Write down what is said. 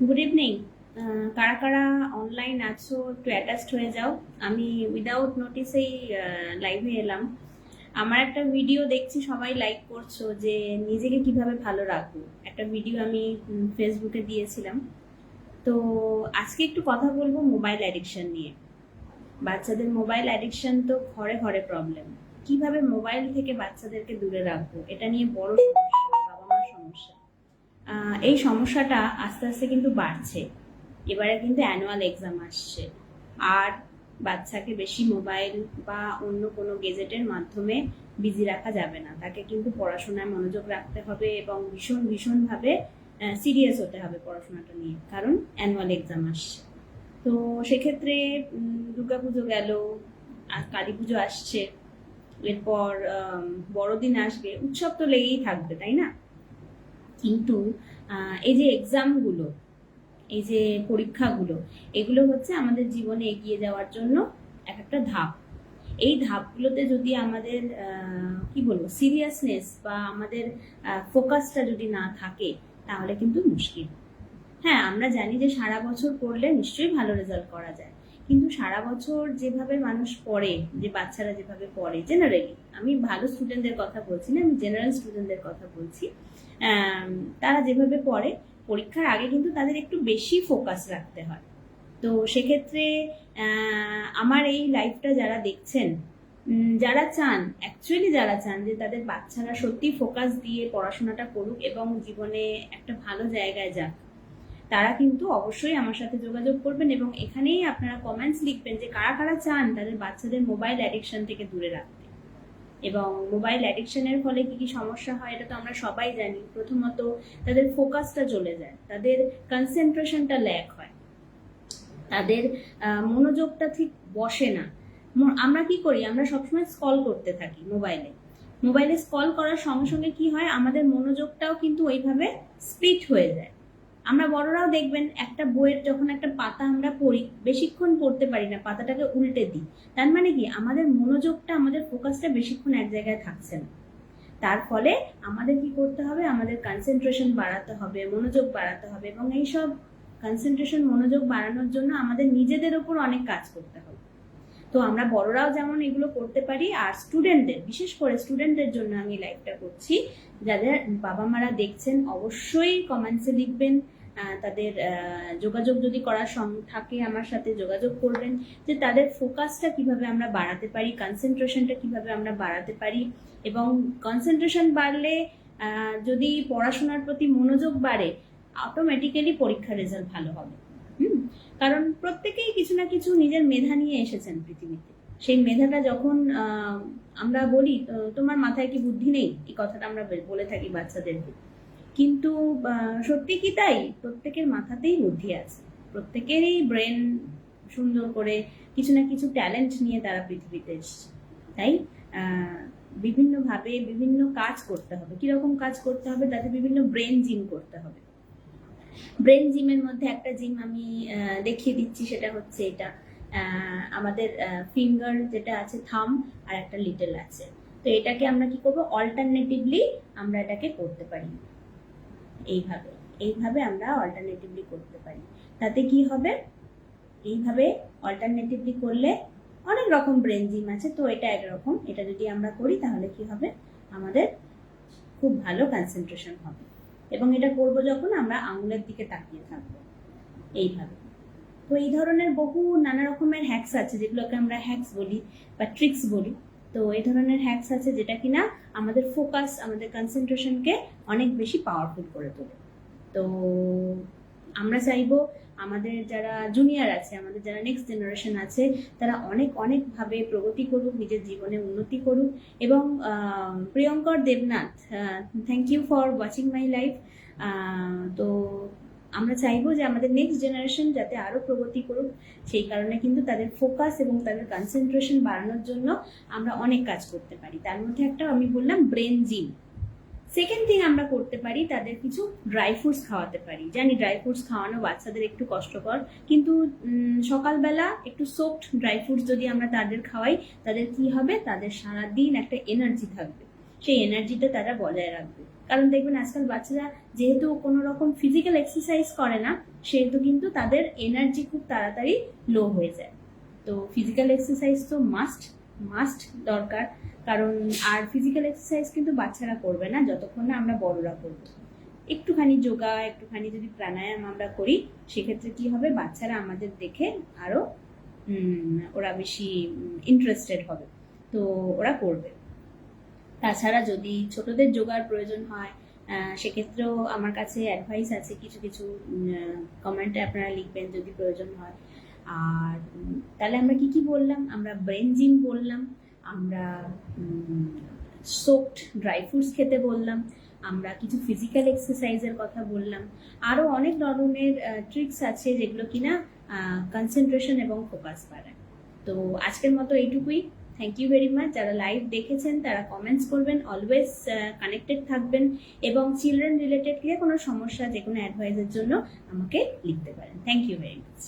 Good evening. কারা কারা online আছো একটু অ্যাটাচড হয়ে যাও। আমি উইদাউট নোটিসেই লাইভে এলাম। আমার একটা ভিডিও দেখছি সবাই লাইক করছো যে নিজেকে কিভাবে ভালো রাখবো, একটা ভিডিও আমি ফেসবুকে দিয়েছিলাম। তো আজকে একটু কথা বলবো মোবাইল অ্যাডিকশন নিয়ে। বাচ্চাদের মোবাইল অ্যাডিকশন তো ঘরে ঘরে প্রবলেম। কিভাবে মোবাইল থেকে বাচ্চাদেরকে দূরে রাখবো, এটা নিয়ে বড় সমস্যা, বাবা মার সমস্যা। এই সমস্যাটা আস্তে আস্তে কিন্তু বাড়ছে। এবারে কিন্তু অ্যানুয়াল এক্সাম আসছে, আর বাচ্চাকে বেশি মোবাইল বা অন্য কোনো গেজেটের মাধ্যমে বিজি রাখা যাবে না। তাকে কিন্তু পড়াশোনায় মনোযোগ রাখতে হবে এবং ভীষণ ভীষণভাবে সিরিয়াস হতে হবে পড়াশোনাটা নিয়ে, কারণ অ্যানুয়াল এক্সাম আসছে। তো সেক্ষেত্রে দুর্গাপুজো গেল, আর কালী পুজো আসছে, এরপর বড়দিন আসবে, উৎসব তো লেগেই থাকবে, তাই না? কিন্তু এই যে এক্সামগুলো, এই যে পরীক্ষাগুলো, এগুলো হচ্ছে আমাদের জীবনে এগিয়ে যাওয়ার জন্য এক একটা ধাপ। এই ধাপগুলোতে যদি আমাদের কি বলবো সিরিয়াসনেস বা আমাদের ফোকাসটা যদি না থাকে, তাহলে কিন্তু মুশকিল। হ্যাঁ, আমরা জানি যে সারা বছর পড়লে নিশ্চয়ই ভালো রেজাল্ট করা যায়, কিন্তু সারা বছর যেভাবে মানুষ পড়ে, যে বাচ্চারা যেভাবে পড়ে জেনারেলি, আমি ভালো স্টুডেন্টদের কথা বলছি না, আমি জেনারেল স্টুডেন্টদের কথা বলছি, তারা যেভাবে পড়ে পরীক্ষার আগে কিন্তু তাদের একটু বেশি ফোকাস রাখতে হয়। তো সেক্ষেত্রে আমার এই লাইফটা যারা দেখছেন, যারা চান, অ্যাকচুয়ালি যারা চান যে তাদের বাচ্চারা সত্যি ফোকাস দিয়ে পড়াশোনাটা করুক এবং জীবনে একটা ভালো জায়গায় যাক, তারা কিন্তু অবশ্যই আমার সাথে যোগাযোগ করবেন এবং এখানেই আপনারা কমেন্টস লিখবেন যে কারা কারা চান তাদের বাচ্চাদের মোবাইল অ্যাডিকশন থেকে দূরে রাখতে। এবং মোবাইল অ্যাডিকশনের ফলে কি কি সমস্যা হয় এটা তো আমরা সবাই জানি। প্রথমত, তাদের ফোকাসটা চলে যায়, তাদের কনসেন্ট্রেশনটা ল্যাক হয়, তাদের মনোযোগটা ঠিক বসে না। আমরা কি করি, আমরা সবসময় স্ক্রল করতে থাকি মোবাইলে। মোবাইলে স্ক্রল করার সঙ্গে সঙ্গে কি হয়, আমাদের মনোযোগটাও কিন্তু ওইভাবে স্প্লিট হয়ে যায়। আমরা বড়রাও দেখবেন, একটা বইয়ের যখন একটা পাতা আমরা পড়ি, বেশিক্ষণ পড়তে পারি না, পাতাটাকে উল্টে দিই। তার মানে কি, আমাদের মনোযোগটা, আমাদের ফোকাসটা বেশিক্ষণ এক জায়গায় থাকছে না। তার ফলে আমাদের কি করতে হবে, আমাদের কনসেন্ট্রেশন বাড়াতে হবে, মনোযোগ বাড়াতে হবে, এবং এইসব কনসেন্ট্রেশন মনোযোগ বাড়ানোর জন্য আমাদের নিজেদের ওপর অনেক কাজ করতে হবে। তো আমরা বড়রাও যেমন এগুলো করতে পারি, আর স্টুডেন্টদের, বিশেষ করে স্টুডেন্টদের জন্য আমি লাইভটা করছি। যাদের বাবা মারা দেখছেন অবশ্যই কমেন্টসে লিখবেন, তাদের যোগাযোগ যদি করার থাকে আমার সাথে যোগাযোগ করবেন, যে তাদের ফোকাসটা কিভাবে আমরা বাড়াতে পারি, কনসেন্ট্রেশনটা কিভাবে আমরা বাড়াতে পারি। এবং কনসেন্ট্রেশন বাড়লে, যদি পড়াশোনার প্রতি মনোযোগ বাড়ে, অটোমেটিক্যালি পরীক্ষার রেজাল্ট ভালো হবে। কারণ প্রত্যেকেই কিছু না কিছু নিজের মেধা নিয়ে এসেছেন পৃথিবীতে। সেই মেধাটা যখন আমরা বলি, তোমার মাথায় কি বুদ্ধি নেই, এই কথাটা আমরা বলে থাকি বাচ্চাদেরকে। কিন্তু সত্যি কি তাই? প্রত্যেকের মাথাতেই বুদ্ধি আছে, প্রত্যেকেরই ব্রেন সুন্দর করে কিছু না কিছু ট্যালেন্ট নিয়ে তারা পৃথিবীতে এসছে। তাই বিভিন্নভাবে বিভিন্ন কাজ করতে হবে। কিরকম কাজ করতে হবে, তাতে বিভিন্ন ব্রেন জিম করতে হবে। ব্রেন জিমের মধ্যে একটা জিম আমি দেখিয়ে দিচ্ছি, সেটা হচ্ছে এটা। আমাদের ফিঙ্গার যেটা আছে, থাম, আর একটা লিটল আছে। তো এটাকে আমরা কি করবো, অল্টারনেটিভলি আমরা এটাকে করতে পারি। এইভাবে এইভাবে আমরা অল্টারনেটিভলি করতে পারি। তাতে কি হবে, এইভাবে অল্টারনেটিভলি করলে অনেক রকম ব্রেন জিম আছে, তো এটা একরকম। এটা যদি আমরা করি তাহলে কি হবে, আমাদের খুব ভালো কনসেন্ট্রেশন হবে। এবং এটা করবো যখন আমরা আঙুলের দিকে তাকিয়ে থাকবো এইভাবে। তো এই ধরনের বহু নানা রকমের হ্যাকস আছে, যেগুলোকে আমরা হ্যাকস বলি বা ট্রিক্স বলি। তো এই ধরনের হ্যাকস আছে যেটা কিনা আমাদের ফোকাস, আমাদের কনসেন্ট্রেশনকে অনেক বেশি পাওয়ারফুল করে তোলে। তো আমরা চাইবো আমাদের যারা জুনিয়র আছে, আমাদের যারা নেক্সট জেনারেশন আছে, তারা অনেক অনেকভাবে প্রগতি করুক, নিজের জীবনে উন্নতি করুক। এবং Priyankar Debnath, thank you for watching my life. তো আমরা চাইবো যে আমাদের নেক্সট জেনারেশন যাতে আরো প্রগতি করুক, সেই কারণে কিন্তু তাদের ফোকাস এবং তাদের কনসেন্ট্রেশন বাড়ানোর জন্য আমরা অনেক কাজ করতে পারি। তার মধ্যে একটা আমি বললাম ব্রেন জিম। সেকেন্ড থিং আমরা করতে পারি, তাদের কিছু ড্রাই ফ্রুটস খাওয়াতে পারি। জানি ড্রাই ফ্রুটস খাওয়ানো বাচ্চাদের একটু কষ্টকর, কিন্তু সকালবেলা একটু সোকড ড্রাই ফ্রুটস যদি আমরা তাদের খাওয়াই, তাদের কি হবে, তাদের সারাদিন একটা এনার্জি থাকবে, সেই এনার্জিটা তারা বজায় রাখবে। কারণ দেখবেন আজকাল বাচ্চারা যেহেতু কোনো রকম ফিজিক্যাল এক্সারসাইজ করে না, সেহেতু কিন্তু তাদের এনার্জি খুব তাড়াতাড়ি লো হয়ে যায়। তো ফিজিক্যাল এক্সারসাইজ তো মাস্ট দরকার, কারণ আর ফিজিক্যাল এক্সারসাইজ কিন্তু বাচ্চারা করবে না যতক্ষণ না আমরা বড়রা করব। একটুখানি যোগা, একটুখানি যদি প্রাণায়াম আমরা করি, সেক্ষেত্রে কি হবে, বাচ্চারা আমাদের দেখে আরো ওরা বেশি ইন্টারেস্টেড হবে, তো ওরা করবে। তাছাড়া যদি ছোটদের যোগার প্রয়োজন হয়, সেক্ষেত্রেও আমার কাছে অ্যাডভাইস আছে, কিছু কিছু কমেন্টে আপনারা লিখবেন যদি প্রয়োজন হয়। আর তাহলে আমরা কি কি বললাম, আমরা ব্রেন জিম বললাম, আমরা সোকড ড্রাই ফ্রুটস খেতে বললাম, আমরা কিছু ফিজিক্যাল এক্সারসাইজের কথা বললাম, আরও অনেক ধরনের ট্রিক্স আছে যেগুলো কিনা কনসেন্ট্রেশন এবং ফোকাস বাড়ায়। তো আজকের মতো এইটুকুই। Thank you very much. যারা লাইভ দেখেছেন তারা কমেন্টস করবেন, অলওয়েজ কানেক্টেড থাকবেন, এবং চিলড্রেন রিলেটেড কোনো সমস্যা, যে কোনো অ্যাডভাইসের জন্য আমাকে লিখতে পারেন। Thank you very much.